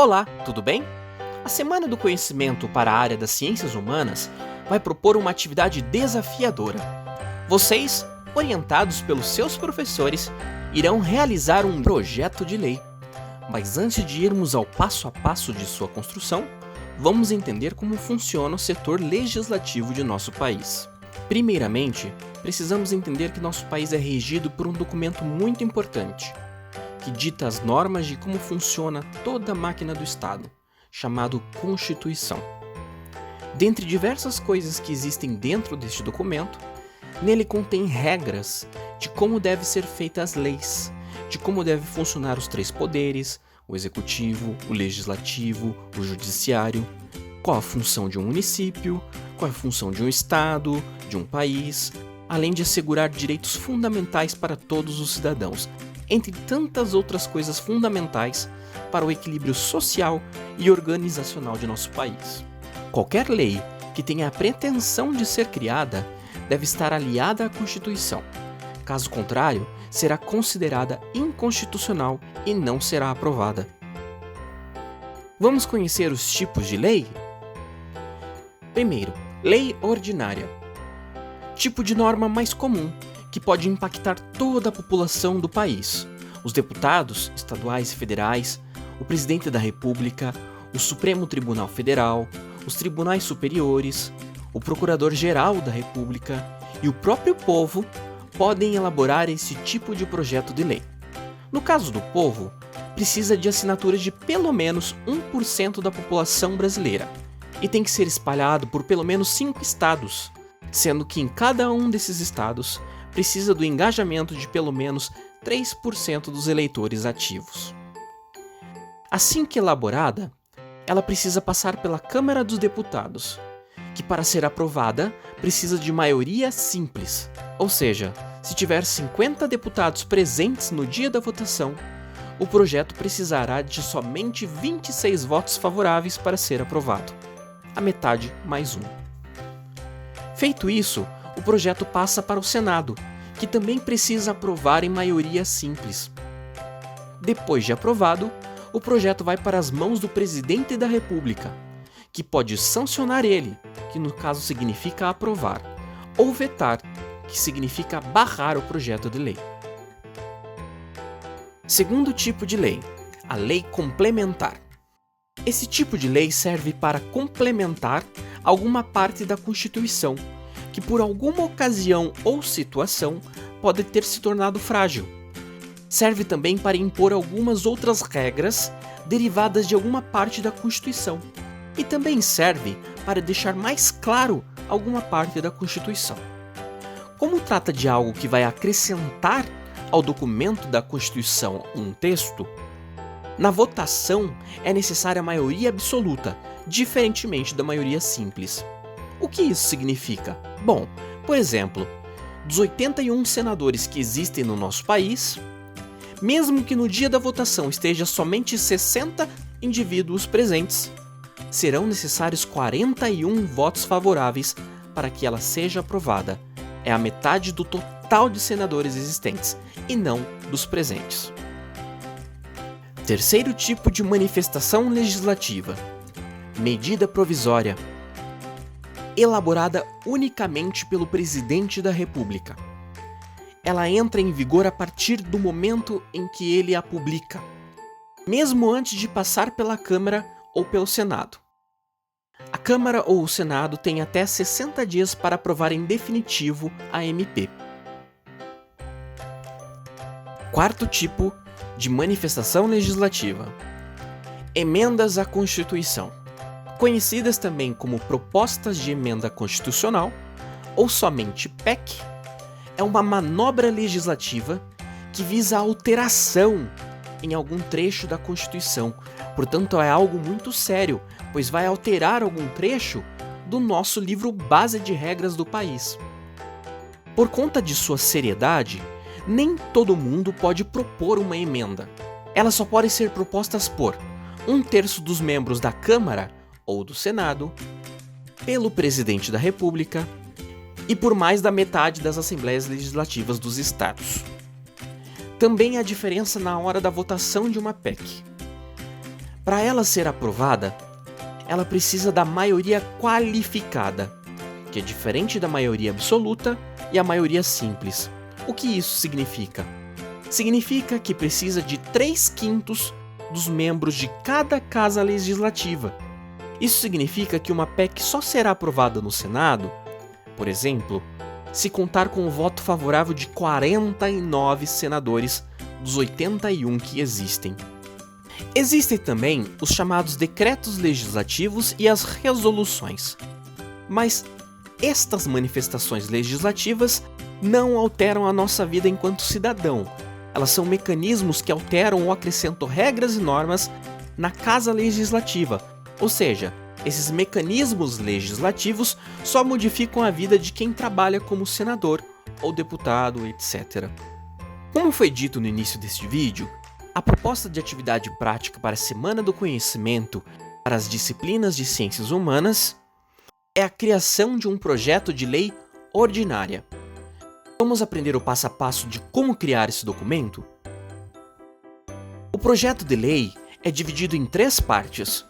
Olá, tudo bem? A Semana do Conhecimento para a área das Ciências Humanas vai propor uma atividade desafiadora. Vocês, orientados pelos seus professores, irão realizar um projeto de lei. Mas antes de irmos ao passo a passo de sua construção, vamos entender como funciona o setor legislativo de nosso país. Primeiramente, precisamos entender que nosso país é regido por um documento muito importante, que dita as normas de como funciona toda a máquina do Estado, chamado Constituição. Dentre diversas coisas que existem dentro deste documento, nele contém regras de como devem ser feitas as leis, de como devem funcionar os três poderes, o executivo, o legislativo, o judiciário, qual a função de um município, qual a função de um estado, de um país, além de assegurar direitos fundamentais para todos os cidadãos, entre tantas outras coisas fundamentais para o equilíbrio social e organizacional de nosso país. Qualquer lei que tenha a pretensão de ser criada deve estar aliada à Constituição. Caso contrário, será considerada inconstitucional e não será aprovada. Vamos conhecer os tipos de lei? Primeiro, lei ordinária. Tipo de norma mais comum, que pode impactar toda a população do país. Os deputados estaduais e federais, o presidente da República, o Supremo Tribunal Federal, os tribunais superiores, o Procurador-Geral da República e o próprio povo podem elaborar esse tipo de projeto de lei. No caso do povo, precisa de assinaturas de pelo menos 1% da população brasileira e tem que ser espalhado por pelo menos 5 estados, sendo que em cada um desses estados precisa do engajamento de pelo menos 3% dos eleitores ativos. Assim que elaborada, ela precisa passar pela Câmara dos Deputados, que para ser aprovada precisa de maioria simples, ou seja, se tiver 50 deputados presentes no dia da votação, o projeto precisará de somente 26 votos favoráveis para ser aprovado, a metade mais um. Feito isso, o projeto passa para o Senado, que também precisa aprovar em maioria simples. Depois de aprovado, o projeto vai para as mãos do Presidente da República, que pode sancionar ele, que no caso significa aprovar, ou vetar, que significa barrar o projeto de lei. Segundo tipo de lei, a lei complementar. Esse tipo de lei serve para complementar alguma parte da Constituição, que por alguma ocasião ou situação pode ter se tornado frágil. Serve também para impor algumas outras regras derivadas de alguma parte da Constituição, e também serve para deixar mais claro alguma parte da Constituição. Como trata de algo que vai acrescentar ao documento da Constituição um texto, na votação é necessária a maioria absoluta, diferentemente da maioria simples. O que isso significa? Bom, por exemplo, dos 81 senadores que existem no nosso país, mesmo que no dia da votação esteja somente 60 indivíduos presentes, serão necessários 41 votos favoráveis para que ela seja aprovada. É a metade do total de senadores existentes, e não dos presentes. Terceiro tipo de manifestação legislativa: medida provisória. Elaborada unicamente pelo Presidente da República. Ela entra em vigor a partir do momento em que ele a publica, mesmo antes de passar pela Câmara ou pelo Senado. A Câmara ou o Senado têm até 60 dias para aprovar em definitivo a MP. Quarto tipo de manifestação legislativa: emendas à Constituição. Conhecidas também como propostas de emenda constitucional, ou somente PEC, é uma manobra legislativa que visa a alteração em algum trecho da Constituição. Portanto, é algo muito sério, pois vai alterar algum trecho do nosso livro base de regras do país. Por conta de sua seriedade, nem todo mundo pode propor uma emenda. Elas só podem ser propostas por 1/3 dos membros da Câmara ou do Senado, pelo Presidente da República e por mais da metade das Assembleias Legislativas dos Estados. Também há diferença na hora da votação de uma PEC. Para ela ser aprovada, ela precisa da maioria qualificada, que é diferente da maioria absoluta e a maioria simples. O que isso significa? Significa que precisa de 3/5 dos membros de cada casa legislativa. Isso significa que uma PEC só será aprovada no Senado, por exemplo, se contar com o voto favorável de 49 senadores dos 81 que existem. Existem também os chamados decretos legislativos e as resoluções. Mas estas manifestações legislativas não alteram a nossa vida enquanto cidadão. Elas são mecanismos que alteram ou acrescentam regras e normas na casa legislativa, ou seja, esses mecanismos legislativos só modificam a vida de quem trabalha como senador ou deputado, etc. Como foi dito no início deste vídeo, a proposta de atividade prática para a Semana do Conhecimento para as disciplinas de Ciências Humanas é a criação de um projeto de lei ordinária. Vamos aprender o passo a passo de como criar esse documento? O projeto de lei é dividido em 3 partes.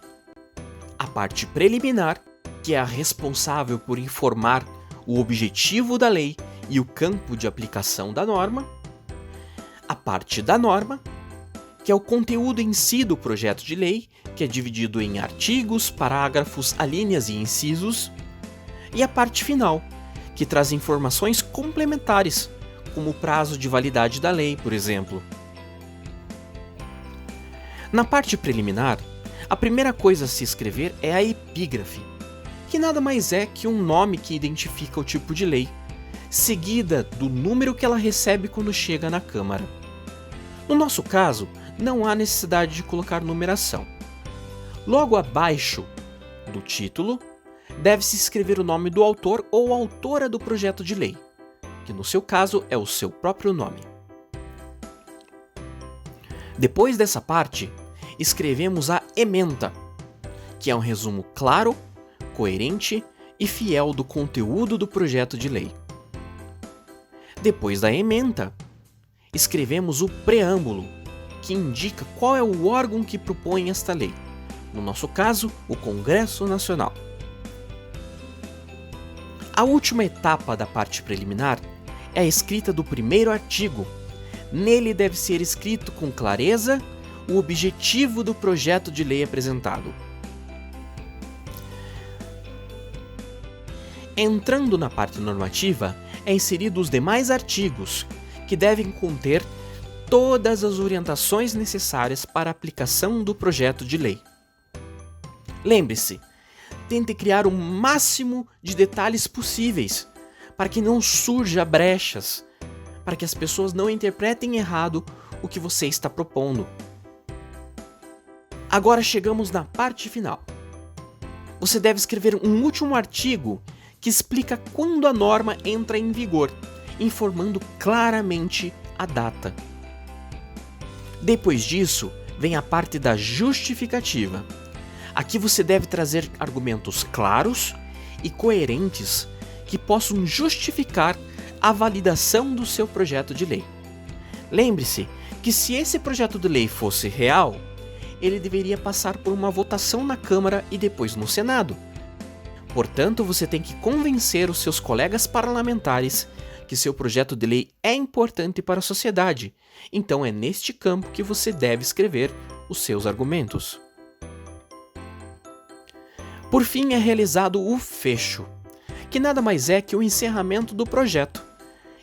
A parte preliminar, que é a responsável por informar o objetivo da lei e o campo de aplicação da norma. A parte da norma, que é o conteúdo em si do projeto de lei, que é dividido em artigos, parágrafos, alíneas e incisos. E a parte final, que traz informações complementares, como o prazo de validade da lei, por exemplo. Na parte preliminar, a primeira coisa a se escrever é a epígrafe, que nada mais é que um nome que identifica o tipo de lei, seguida do número que ela recebe quando chega na Câmara. No nosso caso, não há necessidade de colocar numeração. Logo abaixo do título, deve-se escrever o nome do autor ou autora do projeto de lei, que no seu caso é o seu próprio nome. Depois dessa parte, escrevemos a ementa, que é um resumo claro, coerente e fiel do conteúdo do projeto de lei. Depois da ementa, escrevemos o preâmbulo, que indica qual é o órgão que propõe esta lei, no nosso caso, o Congresso Nacional. A última etapa da parte preliminar é a escrita do primeiro artigo. Nele deve ser escrito com clareza o objetivo do projeto de lei apresentado. Entrando na parte normativa, é inserido os demais artigos, que devem conter todas as orientações necessárias para a aplicação do projeto de lei. Lembre-se, tente criar o máximo de detalhes possíveis, para que não surja brechas, para que as pessoas não interpretem errado o que você está propondo. Agora chegamos na parte final. Você deve escrever um último artigo que explica quando a norma entra em vigor, informando claramente a data. Depois disso, vem a parte da justificativa. Aqui você deve trazer argumentos claros e coerentes que possam justificar a validação do seu projeto de lei. Lembre-se que se esse projeto de lei fosse real, ele deveria passar por uma votação na Câmara e depois no Senado. Portanto, você tem que convencer os seus colegas parlamentares que seu projeto de lei é importante para a sociedade. Então é neste campo que você deve escrever os seus argumentos. Por fim, é realizado o fecho, que nada mais é que o encerramento do projeto.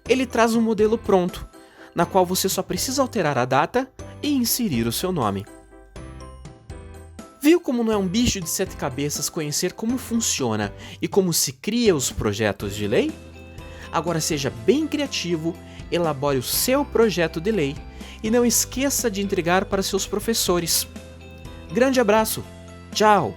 Ele traz um modelo pronto, na qual você só precisa alterar a data e inserir o seu nome. Viu como não é um bicho de 7 cabeças conhecer como funciona e como se cria os projetos de lei? Agora seja bem criativo, elabore o seu projeto de lei e não esqueça de entregar para seus professores. Grande abraço, tchau!